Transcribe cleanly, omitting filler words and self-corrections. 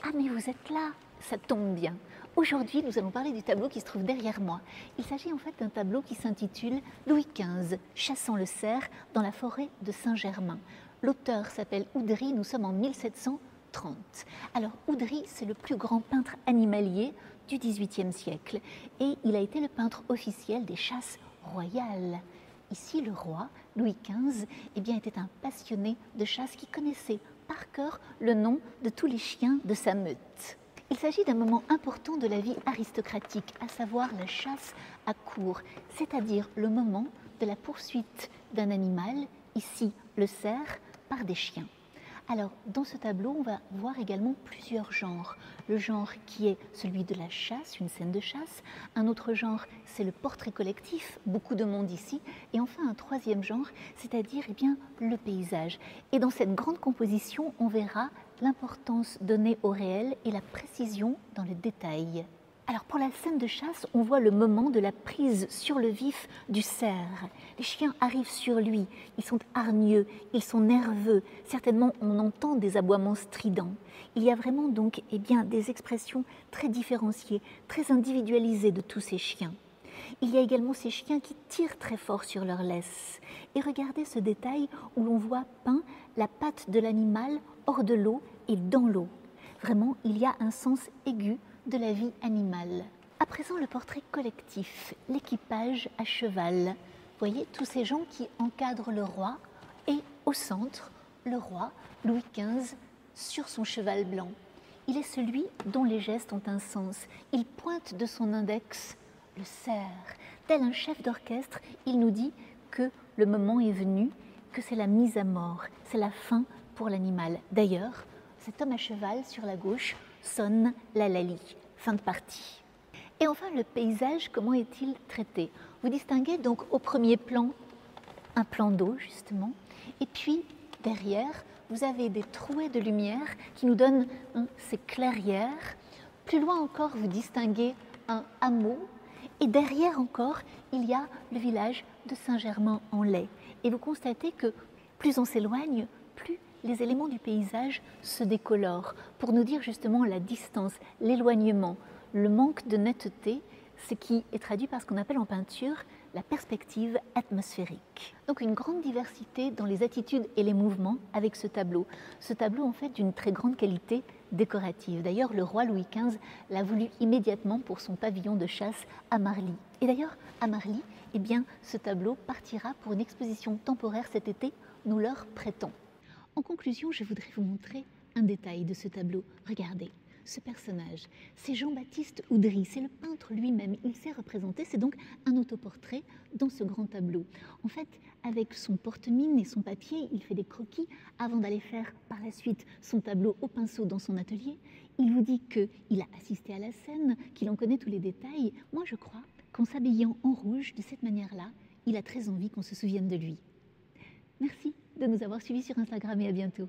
Ah mais vous êtes là, ça tombe bien. Aujourd'hui, nous allons parler du tableau qui se trouve derrière moi. Il s'agit en fait d'un tableau qui s'intitule Louis XV, chassant le cerf dans la forêt de Saint-Germain. L'auteur s'appelle Oudry, nous sommes en 1730. Alors Oudry, c'est le plus grand peintre animalier du XVIIIe siècle et il a été le peintre officiel des chasses royales. Ici, le roi, Louis XV, était un passionné de chasse qui connaissait par cœur le nom de tous les chiens de sa meute. Il s'agit d'un moment important de la vie aristocratique, à savoir la chasse à courre, c'est-à-dire le moment de la poursuite d'un animal, ici le cerf, par des chiens. Alors, dans ce tableau, on va voir également plusieurs genres. Le genre qui est celui de la chasse, une scène de chasse. Un autre genre, c'est le portrait collectif, beaucoup de monde ici. Et enfin, un troisième genre, c'est-à-dire le paysage. Et dans cette grande composition, on verra l'importance donnée au réel et la précision dans le détail. Alors pour la scène de chasse, on voit le moment de la prise sur le vif du cerf. Les chiens arrivent sur lui, ils sont hargneux, ils sont nerveux, certainement on entend des aboiements stridents. Il y a vraiment donc des expressions très différenciées, très individualisées de tous ces chiens. Il y a également ces chiens qui tirent très fort sur leur laisse. Et regardez ce détail où l'on voit peint la patte de l'animal hors de l'eau et dans l'eau. Vraiment, il y a un sens aigu de la vie animale. À présent, le portrait collectif, l'équipage à cheval. Vous voyez tous ces gens qui encadrent le roi et au centre, le roi Louis XV sur son cheval blanc. Il est celui dont les gestes ont un sens. Il pointe de son index le cerf. Tel un chef d'orchestre, il nous dit que le moment est venu, que c'est la mise à mort, c'est la fin pour l'animal. D'ailleurs, cet homme à cheval sur la gauche sonne la lalie. Fin de partie. Et enfin, le paysage, comment est-il traité? Vous distinguez donc au premier plan un plan d'eau, justement, et puis derrière, vous avez des trouées de lumière qui nous donnent ces clairières. Plus loin encore, vous distinguez un hameau, et derrière encore, il y a le village de Saint-Germain-en-Laye. Et vous constatez que plus on s'éloigne, plus les éléments du paysage se décolorent pour nous dire justement la distance, l'éloignement, le manque de netteté, ce qui est traduit par ce qu'on appelle en peinture la perspective atmosphérique. Donc une grande diversité dans les attitudes et les mouvements avec ce tableau. Ce tableau en fait d'une très grande qualité décorative. D'ailleurs, le roi Louis XV l'a voulu immédiatement pour son pavillon de chasse à Marly. Et d'ailleurs, à Marly, ce tableau partira pour une exposition temporaire cet été, nous leur prêtons. En conclusion, je voudrais vous montrer un détail de ce tableau. Regardez, ce personnage, c'est Jean-Baptiste Oudry, c'est le peintre lui-même. Il s'est représenté, c'est donc un autoportrait dans ce grand tableau. En fait, avec son porte-mine et son papier, il fait des croquis avant d'aller faire par la suite son tableau au pinceau dans son atelier. Il vous dit qu'il a assisté à la scène, qu'il en connaît tous les détails. Moi, je crois qu'en s'habillant en rouge de cette manière-là, il a très envie qu'on se souvienne de lui. Merci de nous avoir suivis sur Instagram et à bientôt.